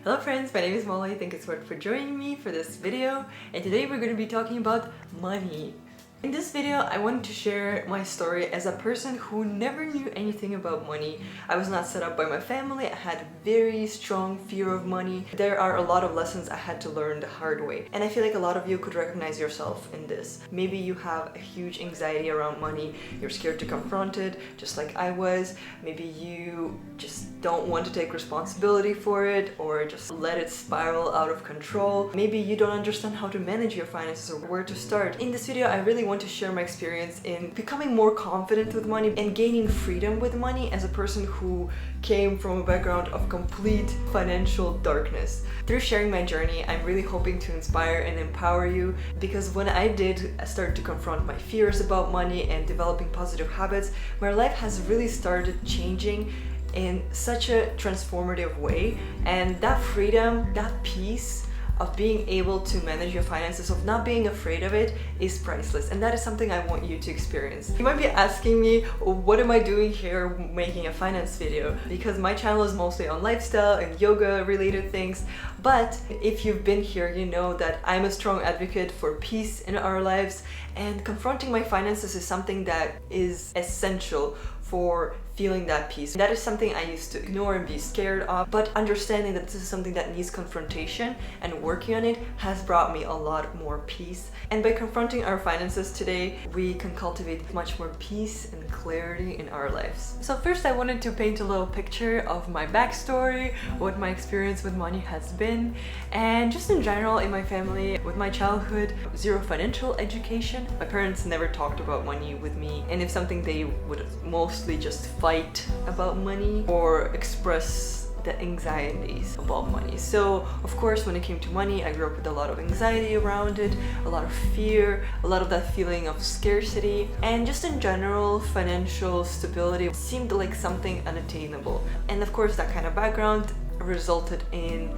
Hello friends, my name is Molly. Thank you so much for joining me for this video, and today we're going to be talking about money. In this video, I wanted to share my story as a person who never knew anything about money. I was not set up by my family. I had very strong fear of money. There are a lot of lessons I had to learn the hard way, and I feel like a lot of you could recognize yourself in this. Maybe you have a huge anxiety around money. You're scared to confront it, just like I was. Maybe you just don't want to take responsibility for it, or just let it spiral out of control. Maybe you don't understand how to manage your finances or where to start. In this video, I really want to share my experience in becoming more confident with money and gaining freedom with money as a person who came from a background of complete financial darkness. Through sharing my journey, I'm really hoping to inspire and empower you, because when I did start to confront my fears about money and developing positive habits, my life has really started changing in such a transformative way. And that freedom, that peace of being able to manage your finances, of not being afraid of it, is priceless. And that is something I want you to experience. You might be asking me, what am I doing here making a finance video? Because my channel is mostly on lifestyle and yoga related things. But if you've been here, you know that I'm a strong advocate for peace in our lives, and confronting my finances is something that is essential for feeling that peace. That is something I used to ignore and be scared of, but understanding that this is something that needs confrontation and working on it has brought me a lot more peace. And by confronting our finances today, we can cultivate much more peace and clarity in our lives. So first, I wanted to paint a little picture of my backstory, what my experience with money has been, and just in general in my family. With my childhood, zero financial education. My parents never talked about money with me, and if something, they would mostly just fight about money or express the anxieties about money. So of course, when it came to money, I grew up with a lot of anxiety around it, a lot of fear, a lot of that feeling of scarcity, and just in general, financial stability seemed like something unattainable. And of course, that kind of background resulted in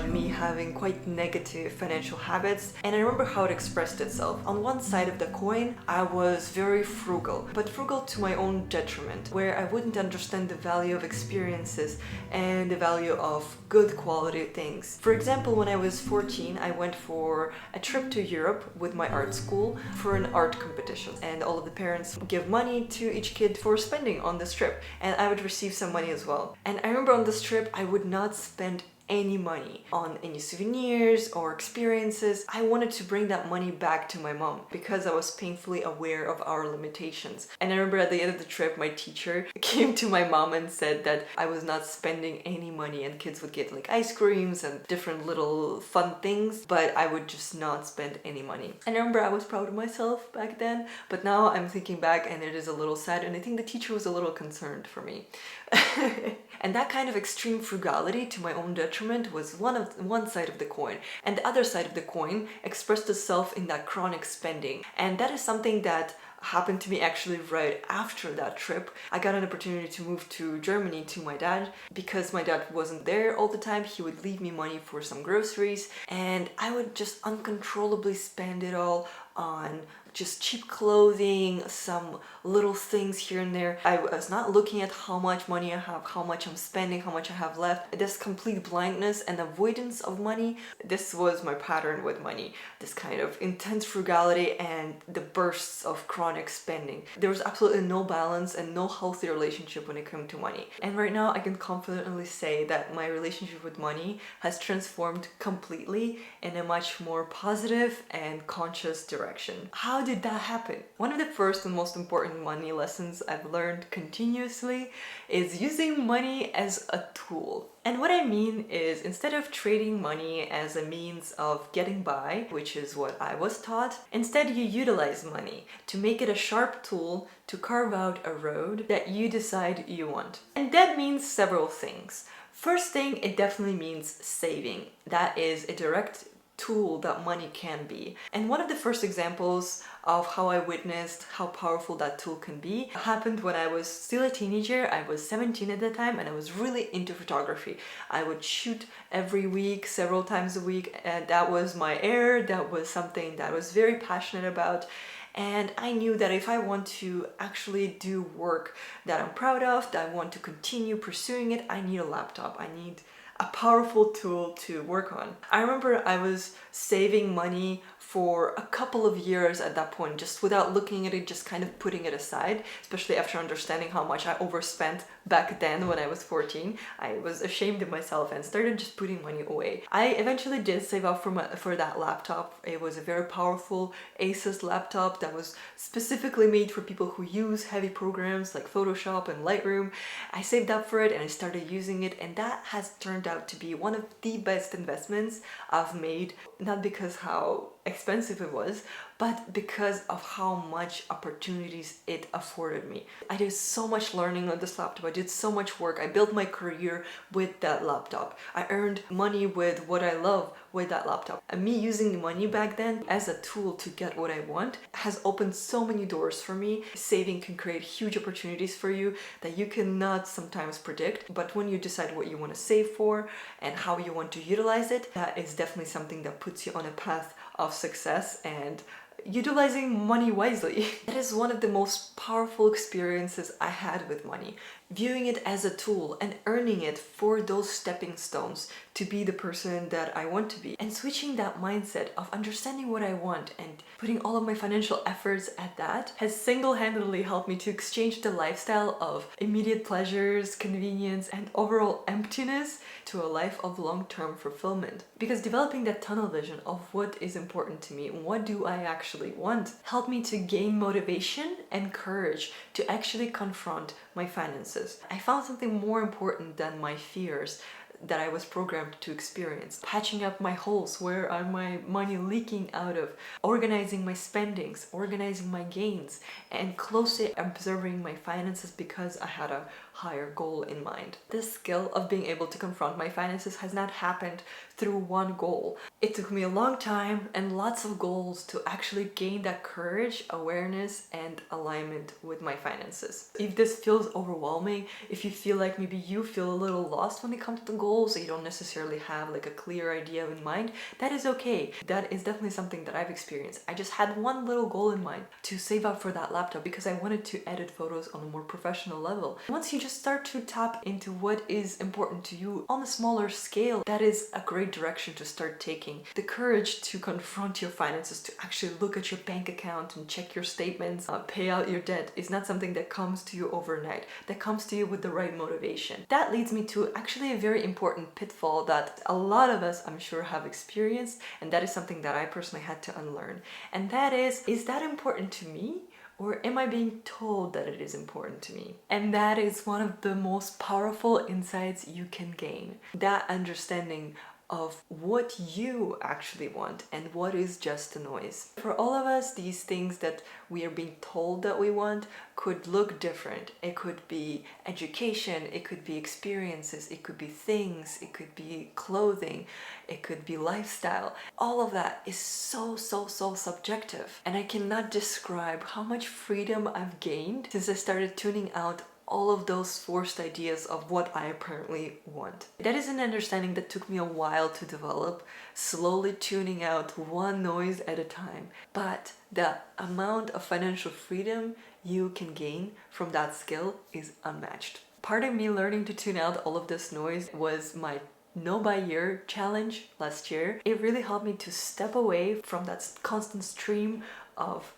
me having quite negative financial habits. And I remember how it expressed itself. On one side of the coin, I was very frugal, but frugal to my own detriment, where I wouldn't understand the value of experiences and the value of good quality things. For example, when I was 14, I went for a trip to Europe with my art school for an art competition, and all of the parents give money to each kid for spending on this trip, and I would receive some money as well. And I remember on this trip, I would not spend any money on any souvenirs or experiences. I wanted to bring that money back to my mom because I was painfully aware of our limitations. And I remember at the end of the trip, my teacher came to my mom and said that I was not spending any money, and kids would get like ice creams and different little fun things, but I would just not spend any money. And I remember I was proud of myself back then, but now I'm thinking back and it is a little sad, and I think the teacher was a little concerned for me. And that kind of extreme frugality to my own detriment was one side of the coin, and the other side of the coin expressed itself in that chronic spending. And that is something that happened to me actually right after that trip. I got an opportunity to move to Germany to my dad. Because my dad wasn't there all the time, he would leave me money for some groceries, and I would just uncontrollably spend it all on just cheap clothing, some little things here and there. I was not looking at how much money I have, how much I'm spending, how much I have left. This complete blindness and avoidance of money, this was my pattern with money. This kind of intense frugality and the bursts of chronic spending. There was absolutely no balance and no healthy relationship when it came to money. And right now I can confidently say that my relationship with money has transformed completely in a much more positive and conscious direction. How did that happen? One of the first and most important money lessons I've learned continuously is using money as a tool. And what I mean is, instead of trading money as a means of getting by, which is what I was taught, instead you utilize money to make it a sharp tool to carve out a road that you decide you want. And that means several things. First thing, it definitely means saving. That is a direct tool that money can be. And one of the first examples of how I witnessed how powerful that tool can be happened when I was still a teenager. I was 17 at the time, and I was really into photography. I would shoot every week, several times a week, and that was my air. That was something that I was very passionate about. And I knew that if I want to actually do work that I'm proud of, that I want to continue pursuing it, I need a laptop. I need a powerful tool to work on. I remember I was saving money for a couple of years at that point, just without looking at it, just kind of putting it aside, especially after understanding how much I overspent back then when I was 14. I was ashamed of myself and started just putting money away. I eventually did save up for that laptop. It was a very powerful Asus laptop that was specifically made for people who use heavy programs like Photoshop and Lightroom. I saved up for it and I started using it, and that has turned out to be one of the best investments I've made, not because how expensive it was, but because of how much opportunities it afforded me. I did so much learning on this laptop. I did so much work. I built my career with that laptop. I earned money with what I love with that laptop. And me using the money back then as a tool to get what I want has opened so many doors for me. Saving can create huge opportunities for you that you cannot sometimes predict. But when you decide what you want to save for and how you want to utilize it, that is definitely something that puts you on a path of success and utilizing money wisely. That is one of the most powerful experiences I had with money. Viewing it as a tool and earning it for those stepping stones to be the person that I want to be. And switching that mindset of understanding what I want and putting all of my financial efforts at that has single-handedly helped me to exchange the lifestyle of immediate pleasures, convenience, and overall emptiness to a life of long-term fulfillment. Because developing that tunnel vision of what is important to me and what do I actually want helped me to gain motivation and courage to actually confront my finances. I found something more important than my fears that I was programmed to experience. Patching up my holes, where are my money leaking out of, organizing my spendings, organizing my gains, and closely observing my finances because I had a higher goal in mind. This skill of being able to confront my finances has not happened through one goal. It took me a long time and lots of goals to actually gain that courage, awareness, and alignment with my finances. If this feels overwhelming, if you feel like maybe you feel a little lost when it comes to goals, you don't necessarily have like a clear idea in mind, that is okay. That is definitely something that I've experienced. I just had one little goal in mind, to save up for that laptop because I wanted to edit photos on a more professional level. Once you just start to tap into what is important to you on a smaller scale, that is a great direction to start taking. The courage to confront your finances, to actually look at your bank account and check your statements, pay out your debt, is not something that comes to you overnight. That comes to you with the right motivation. That leads me to actually a very important pitfall that a lot of us, I'm sure, have experienced, and that is something that I personally had to unlearn. And that is that important to me? Or am I being told that it is important to me? And that is one of the most powerful insights you can gain. That understanding of what you actually want and what is just a noise. For all of us, these things that we are being told that we want could look different. It could be education, it could be experiences, it could be things, it could be clothing, it could be lifestyle. All of that is so subjective. And I cannot describe how much freedom I've gained since I started tuning out all of those forced ideas of what I apparently want. That is an understanding that took me a while to develop, slowly tuning out one noise at a time. But the amount of financial freedom you can gain from that skill is unmatched. Part of me learning to tune out all of this noise was my No by Year challenge last year. It really helped me to step away from that constant stream of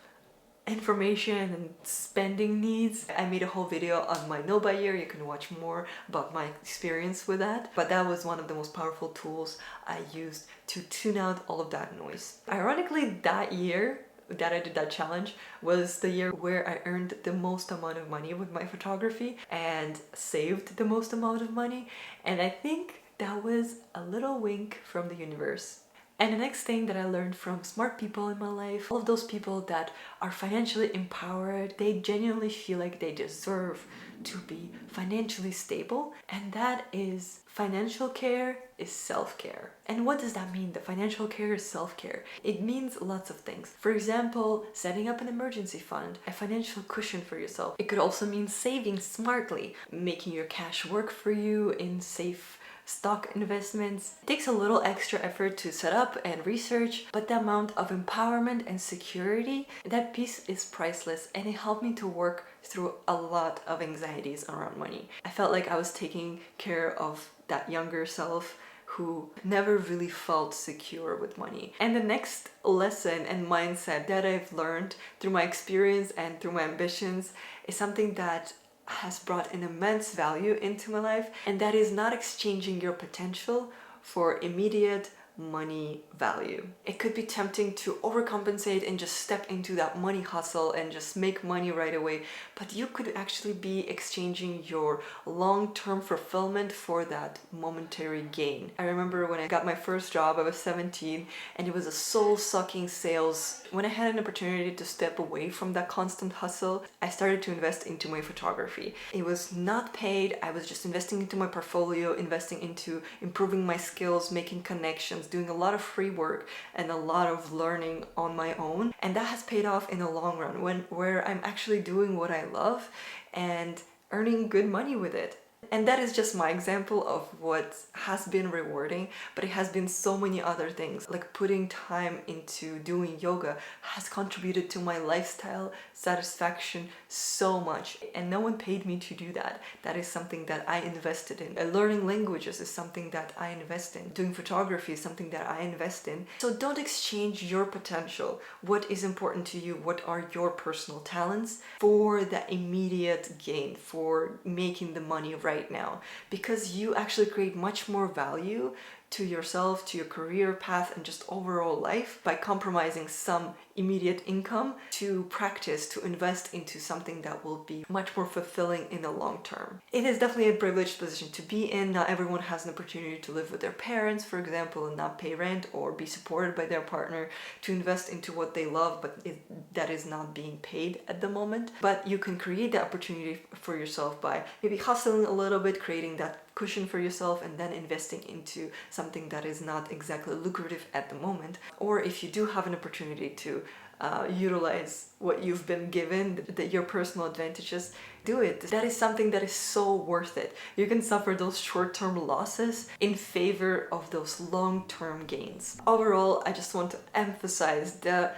information and spending needs. I made a whole video on my No by Year. You can watch more about my experience with that. But that was one of the most powerful tools I used to tune out all of that noise. Ironically, that year that I did that challenge was the year where I earned the most amount of money with my photography and saved the most amount of money. And I think that was a little wink from the universe. And the next thing that I learned from smart people in my life, all of those people that are financially empowered, they genuinely feel like they deserve to be financially stable. And that is financial care is self-care. And what does that mean? The financial care is self-care. It means lots of things. For example, setting up an emergency fund, a financial cushion for yourself. It could also mean saving smartly, making your cash work for you in safe stock investments. It takes a little extra effort to set up and research, but the amount of empowerment and security, that piece is priceless, and it helped me to work through a lot of anxieties around money. I felt like I was taking care of that younger self who never really felt secure with money. And the next lesson and mindset that I've learned through my experience and through my ambitions is something that has brought an immense value into my life, and that is not exchanging your potential for immediate money value. It could be tempting to overcompensate and just step into that money hustle and just make money right away, but you could actually be exchanging your long-term fulfillment for that momentary gain. I remember when I got my first job, I was 17, and it was a soul-sucking sales. When I had an opportunity to step away from that constant hustle, I started to invest into my photography. It was not paid, I was just investing into my portfolio, investing into improving my skills, making connections, doing a lot of free work and a lot of learning on my own, and that has paid off in the long run where I'm actually doing what I love and earning good money with it. And that is just my example of what has been rewarding, but it has been so many other things. Like putting time into doing yoga has contributed to my lifestyle satisfaction so much, and no one paid me to do that. That is something that I invested in. Learning languages is something that I invest in. Doing photography is something that I invest in. So don't exchange your potential, what is important to you, what are your personal talents, for the immediate gain, for making the money right now, because you actually create much more value to yourself, to your career path, and just overall life by compromising some immediate income to practice, to invest into something that will be much more fulfilling in the long term. It is definitely a privileged position to be in. Not everyone has an opportunity to live with their parents, for example, and not pay rent or be supported by their partner, to invest into what they love, but that is not being paid at the moment. But you can create that opportunity for yourself by maybe hustling a little bit, creating that cushion for yourself, and then investing into something that is not exactly lucrative at the moment. Or if you do have an opportunity to utilize what you've been given, your personal advantages, do it. That is something that is so worth it. You can suffer those short-term losses in favor of those long-term gains. Overall, I just want to emphasize the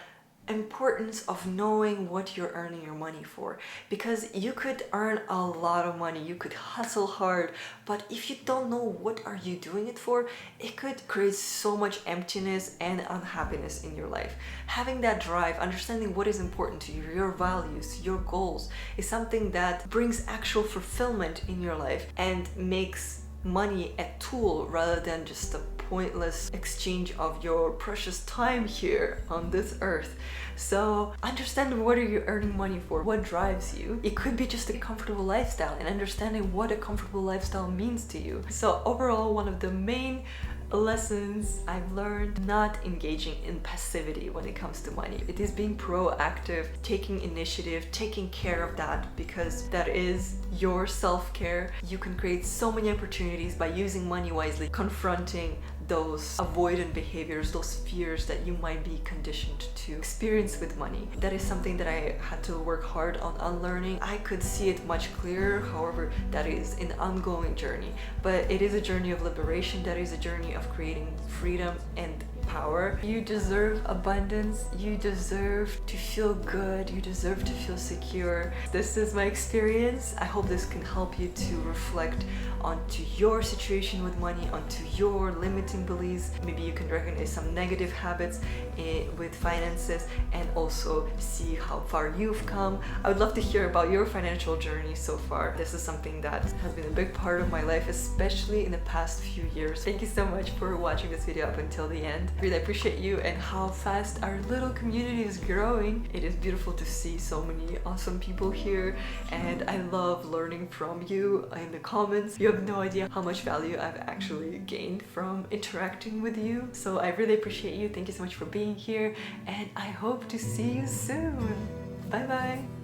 importance of knowing what you're earning your money for, because you could earn a lot of money, you could hustle hard, but if you don't know what are you doing it for, it could create so much emptiness and unhappiness in your life. Having that drive, understanding what is important to you, your values, your goals, is something that brings actual fulfillment in your life and makes money a tool rather than just a pointless exchange of your precious time here on this earth. So understand, what are you earning money for? What drives you? It could be just a comfortable lifestyle, and understanding what a comfortable lifestyle means to you. So overall, one of the main lessons I've learned, not engaging in passivity when it comes to money. It is being proactive, taking initiative, taking care of that, because that is your self-care. You can create so many opportunities by using money wisely, confronting those avoidant behaviors, those fears that you might be conditioned to experience with money. That is something that I had to work hard on unlearning. I could see it much clearer, however, that is an ongoing journey. But it is a journey of liberation, that is a journey of creating freedom and power. You deserve abundance, you deserve to feel good, you deserve to feel secure. This is my experience. I hope this can help you to reflect onto your situation with money, onto your limiting beliefs. Maybe you can recognize some negative habits with finances, and also see how far you've come. I would love to hear about your financial journey so far. This is something that has been a big part of my life, especially in the past few years. Thank you so much for watching this video up until the end. Really appreciate you and how fast our little community is growing. It is beautiful to see so many awesome people here, and I love learning from you in the comments. You have no idea how much value I've actually gained from interacting with you. So I really appreciate you. Thank you so much for being here, and I hope to see you soon. Bye bye.